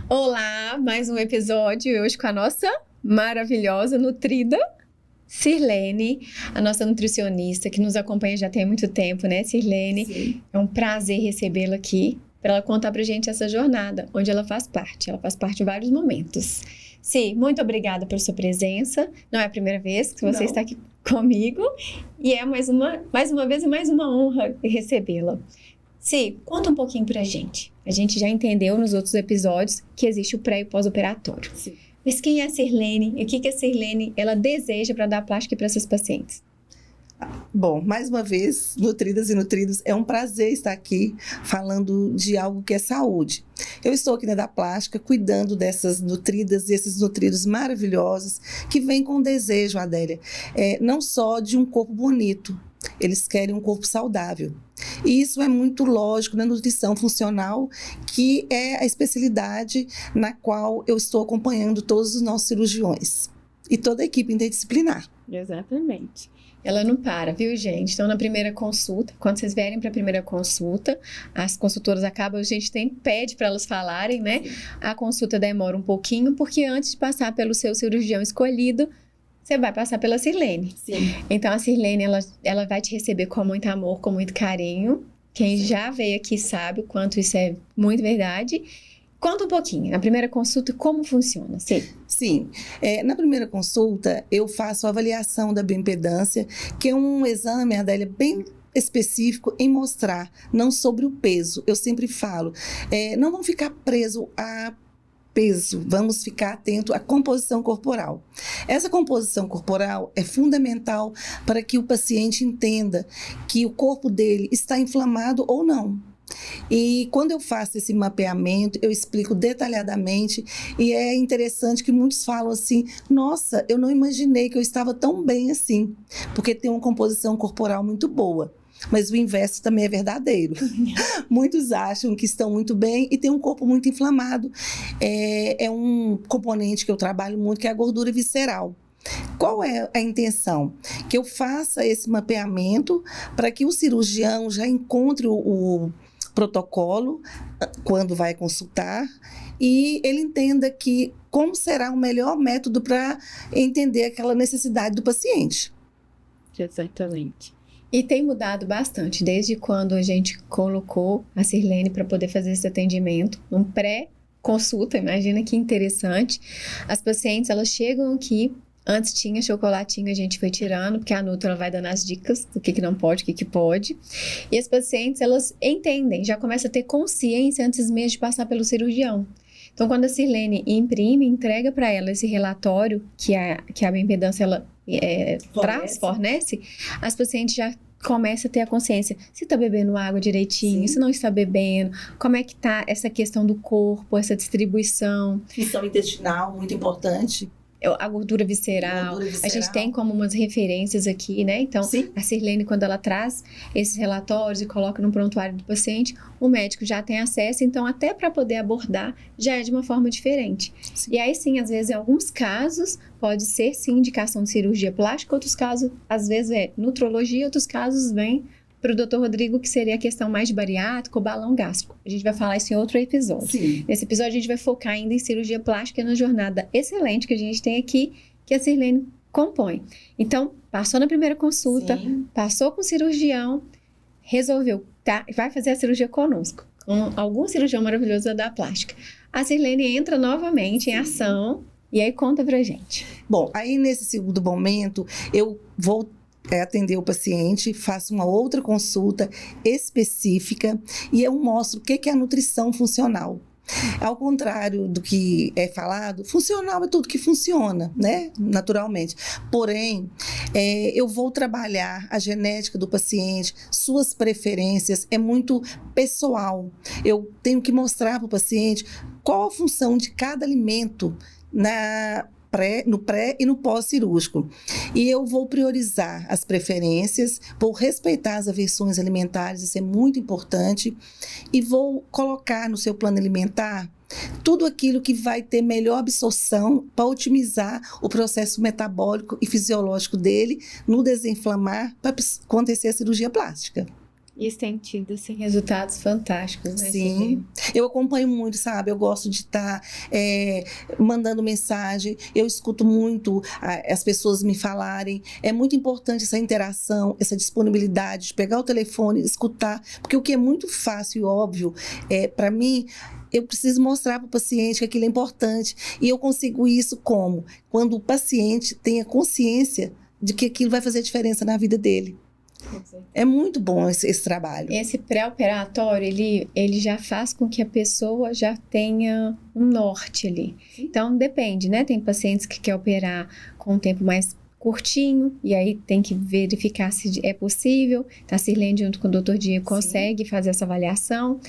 Olá, mais um episódio hoje com a nossa maravilhosa, nutrida Sirlene, a nossa nutricionista que nos acompanha já tem muito tempo, né, Sirlene? Sim. É um prazer recebê-la aqui para ela contar pra gente essa jornada, onde ela faz parte. Ela faz parte de vários momentos. Sim, muito obrigada pela sua presença. Não é a primeira vez que você está aqui comigo e é mais uma vez mais uma honra recebê-la. Sim, conta um pouquinho pra gente. A gente já entendeu nos outros episódios que existe o pré e o pós-operatório. Sim. Mas quem é a Sirlene e o que a Sirlene ela deseja para dar plástica para essas pacientes? Bom, mais uma vez, nutridas e nutridos, é um prazer estar aqui falando de algo que é saúde. Eu estou aqui na Da Plástica cuidando dessas nutridas e esses nutridos maravilhosos que vêm com desejo, Adélia, não só de um corpo bonito, eles querem um corpo saudável. E isso é muito lógico na nutrição funcional, que é a especialidade na qual eu estou acompanhando todos os nossos cirurgiões e toda a equipe interdisciplinar. Exatamente. Ela não para, viu, gente? Então, na primeira consulta, quando vocês vierem para a primeira consulta, as consultoras acabam, a gente pede para elas falarem, né? A consulta demora um pouquinho, porque antes de passar pelo seu cirurgião escolhido, você vai passar pela Sirlene. Sim. Então, a Sirlene, ela vai te receber com muito amor, com muito carinho. Quem já veio aqui sabe o quanto isso é muito verdade. Conta um pouquinho, na primeira consulta, como funciona? Sim. Na primeira consulta, eu faço a avaliação da bioimpedância, que é um exame, Adélia, bem específico em mostrar, não sobre o peso. Eu sempre falo, não vão ficar preso a peso, vamos ficar atento à composição corporal. Essa composição corporal é fundamental para que o paciente entenda que o corpo dele está inflamado ou não. E quando eu faço esse mapeamento, eu explico detalhadamente e é interessante que muitos falam assim, nossa, eu não imaginei que eu estava tão bem assim, porque tem uma composição corporal muito boa. Mas o inverso também é verdadeiro. Muitos acham que estão muito bem e têm um corpo muito inflamado. É um componente que eu trabalho muito, que é a gordura visceral. Qual é a intenção? Que eu faça esse mapeamento para que o cirurgião já encontre o protocolo quando vai consultar e ele entenda que como será o melhor método para entender aquela necessidade do paciente. Exatamente. E tem mudado bastante, desde quando a gente colocou a Sirlene para poder fazer esse atendimento, num pré-consulta, imagina que interessante. As pacientes, elas chegam aqui, antes tinha chocolatinho, a gente foi tirando, porque a Nutri ela vai dando as dicas do que não pode, o que pode. E as pacientes, elas entendem, já começam a ter consciência antes mesmo de passar pelo cirurgião. Então, quando a Sirlene imprime, entrega para ela esse relatório que a bioimpedância ela fornece, as pacientes já começam a ter a consciência se está bebendo água direitinho, se não está bebendo, como é que está essa questão do corpo, essa distribuição. Função intestinal, muito importante. A gordura visceral, a gente tem como umas referências aqui, né? Então, Sim. A Sirlene, quando ela traz esses relatórios e coloca no prontuário do paciente, o médico já tem acesso, então até para poder abordar, já é de uma forma diferente. Sim. E aí sim, às vezes, em alguns casos, pode ser sim indicação de cirurgia plástica, outros casos, às vezes é nutrologia, outros casos vem para o Dr. Rodrigo, que seria a questão mais de bariátrico, balão gástrico. A gente vai falar isso em outro episódio. Sim. Nesse episódio, a gente vai focar ainda em cirurgia plástica na jornada excelente que a gente tem aqui, que a Sirlene compõe. Então, passou na primeira consulta, passou com o cirurgião, resolveu, vai fazer a cirurgia conosco, com algum cirurgião maravilhoso da plástica. A Sirlene entra novamente em ação e aí conta pra gente. Bom, aí nesse segundo momento, eu vou atender o paciente, faço uma outra consulta específica e eu mostro o que é a nutrição funcional. Ao contrário do que é falado, funcional é tudo que funciona, né? Naturalmente. Porém, eu vou trabalhar a genética do paciente, suas preferências, é muito pessoal. Eu tenho que mostrar para o paciente qual a função de cada alimento no pré e no pós-cirúrgico. E eu vou priorizar as preferências, vou respeitar as aversões alimentares, isso é muito importante, e vou colocar no seu plano alimentar tudo aquilo que vai ter melhor absorção para otimizar o processo metabólico e fisiológico dele, no desinflamar, para acontecer a cirurgia plástica. Isso tem tido assim, resultados fantásticos, né? Sim, eu acompanho muito, sabe? Eu gosto de estar mandando mensagem, eu escuto muito as pessoas me falarem. É muito importante essa interação, essa disponibilidade de pegar o telefone, escutar, porque o que é muito fácil e óbvio, para mim, eu preciso mostrar para o paciente que aquilo é importante. E eu consigo isso como? Quando o paciente tem a consciência de que aquilo vai fazer diferença na vida dele. É muito bom esse trabalho. Esse pré-operatório, ele já faz com que a pessoa já tenha um norte ali. Então, depende, né? Tem pacientes que querem operar com um tempo mais curtinho, e aí tem que verificar se é possível. A Sirlene, junto com o Dr. Diego, consegue fazer essa avaliação.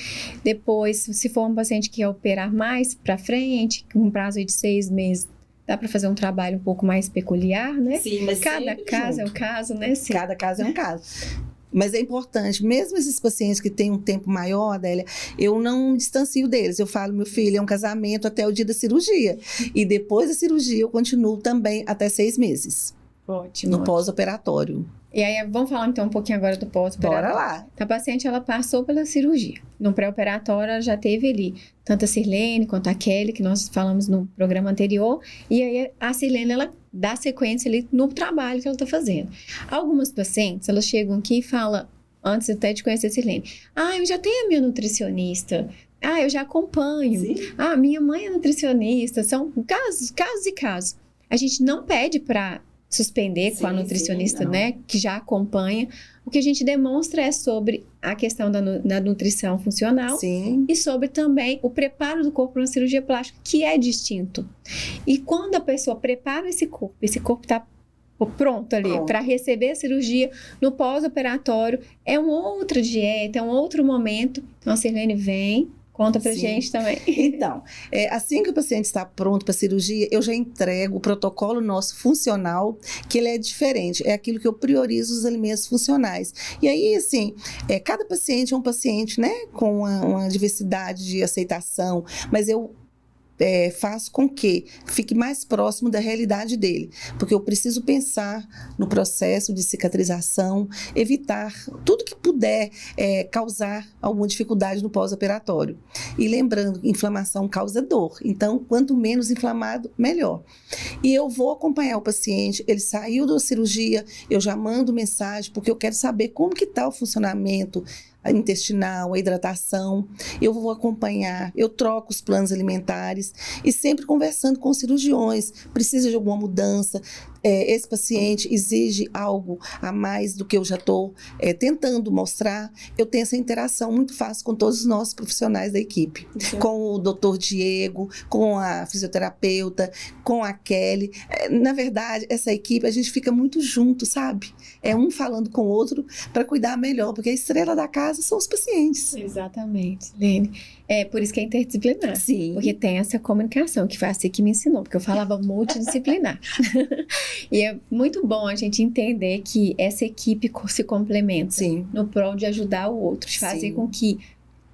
Depois, se for um paciente que quer operar mais para frente, com um prazo de 6 meses, dá para fazer um trabalho um pouco mais peculiar, né? Sim, mas cada caso junto. É um caso, né? Sim. Cada caso é um caso. Mas é importante, mesmo esses pacientes que têm um tempo maior, Adélia, eu não distancio deles. Eu falo, meu filho, é um casamento até o dia da cirurgia. E depois da cirurgia, eu continuo também até 6 meses. Ótimo. No pós-operatório. E aí, vamos falar então um pouquinho agora do pós-operatório. Bora lá. A paciente, ela passou pela cirurgia. No pré-operatório, ela já teve ali tanto a Sirlene quanto a Kelly, que nós falamos no programa anterior. E aí, a Sirlene, ela dá sequência ali no trabalho que ela está fazendo. Algumas pacientes, elas chegam aqui e falam, antes até de conhecer a Sirlene, eu já tenho a minha nutricionista. Eu já acompanho. Sim. Minha mãe é nutricionista. São casos e casos. A gente não pede para suspender com a nutricionista, né, que já acompanha. O que a gente demonstra é sobre a questão da nutrição funcional. Sim. E sobre também o preparo do corpo para uma cirurgia plástica, que é distinto. E quando a pessoa prepara esse corpo está pronto ali para receber a cirurgia, no pós-operatório, é uma outra dieta, é um outro momento. Então, a Sirlene vem, conta pra gente também. Então, assim que o paciente está pronto para a cirurgia, eu já entrego o protocolo nosso funcional, que ele é diferente. É aquilo que eu priorizo os alimentos funcionais. E aí, assim, cada paciente é um paciente, né, com uma diversidade de aceitação, mas eu faço com que fique mais próximo da realidade dele, porque eu preciso pensar no processo de cicatrização, evitar tudo que puder causar alguma dificuldade no pós-operatório. E lembrando, inflamação causa dor, então quanto menos inflamado, melhor. E eu vou acompanhar o paciente, ele saiu da cirurgia, eu já mando mensagem, porque eu quero saber como que está o funcionamento intestinal, a hidratação, eu vou acompanhar, eu troco os planos alimentares e sempre conversando com os cirurgiões, precisa de alguma mudança, esse paciente exige algo a mais do que eu já estou tentando mostrar. Eu tenho essa interação muito fácil com todos os nossos profissionais da equipe, com o Dr. Diego, com a fisioterapeuta, com a Kelly. Na verdade, essa equipe, a gente fica muito junto, sabe? É um falando com o outro para cuidar melhor, porque a estrela da casa são os pacientes. Exatamente, Lene. É por isso que é interdisciplinar. Sim. Porque tem essa comunicação, que foi assim que me ensinou, porque eu falava multidisciplinar. E é muito bom a gente entender que essa equipe se complementa. Sim. No prol de ajudar o outro, de fazer Sim. com que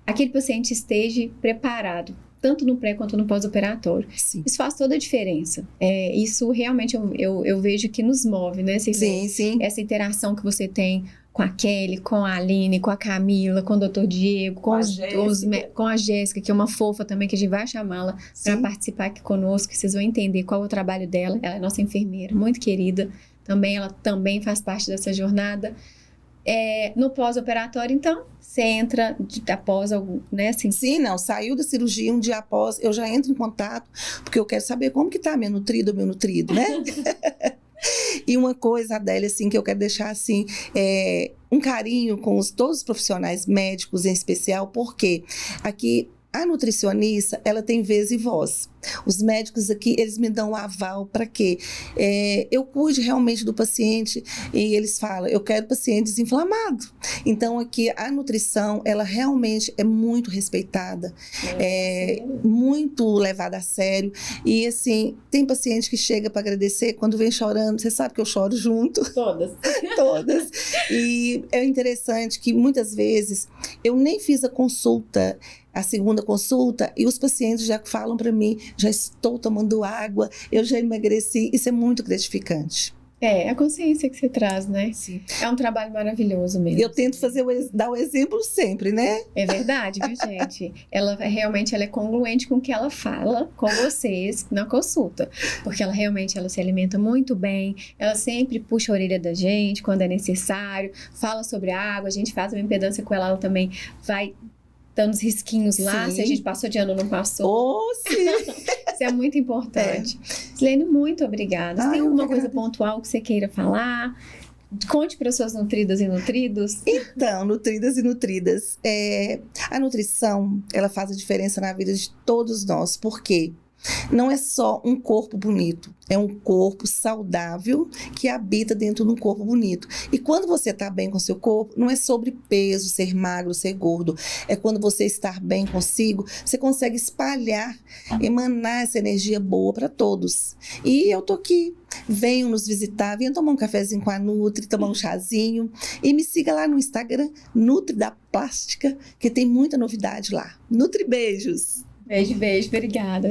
aquele paciente esteja preparado, tanto no pré quanto no pós-operatório. Sim. Isso faz toda a diferença. Isso realmente eu vejo que nos move, né? Sim, sim. Essa interação que você tem com a Kelly, com a Aline, com a Camila, com o Dr. Diego, com a Jéssica, que é uma fofa também, que a gente vai chamá-la para participar aqui conosco, que vocês vão entender qual é o trabalho dela. Ela é nossa enfermeira, muito querida. Ela também faz parte dessa jornada. No pós-operatório, então, você entra após algum, né? Assim. Sim, não, saiu da cirurgia um dia após, eu já entro em contato, porque eu quero saber como que tá minha nutrida ou meu nutrido, né? E uma coisa, Adélia, assim, que eu quero deixar, assim, um carinho com todos os profissionais médicos em especial, porque aqui a nutricionista, ela tem vez e voz. Os médicos aqui, eles me dão um aval para quê? Eu cuide realmente do paciente e eles falam, eu quero paciente desinflamado. Então, aqui, a nutrição, ela realmente é muito respeitada, muito levada a sério. E, assim, tem paciente que chega para agradecer, quando vem chorando, você sabe que eu choro junto. Todas. Todas. E é interessante que, muitas vezes, eu nem fiz a segunda consulta, e os pacientes já falam para mim, já estou tomando água, eu já emagreci, isso é muito gratificante. É, a consciência que você traz, né? Sim. É um trabalho maravilhoso mesmo. Eu tento dar o exemplo sempre, né? É verdade, viu, gente? Realmente ela é congruente com o que ela fala com vocês na consulta. Porque ela realmente ela se alimenta muito bem, ela sempre puxa a orelha da gente quando é necessário, fala sobre a água, a gente faz uma impedância com ela, ela também vai dando os risquinhos lá, Sim. se a gente passou de ano ou não passou. Oh, sim! Isso é muito importante. Silene, muito obrigada. Você tem alguma coisa pontual que você queira falar? Conte para suas nutridas e nutridos. Então, nutridas e nutridas, a nutrição, ela faz a diferença na vida de todos nós. Por quê? Não é só um corpo bonito, é um corpo saudável que habita dentro de um corpo bonito. E quando você está bem com seu corpo, não é sobre peso, ser magro, ser gordo. É quando você está bem consigo, você consegue espalhar, emanar essa energia boa para todos. E eu tô aqui. Venham nos visitar, venham tomar um cafezinho com a Nutri, tomar um chazinho. E me siga lá no Instagram, Nutri da Plástica, que tem muita novidade lá. Nutri, beijos! Beijo, beijo. Obrigada.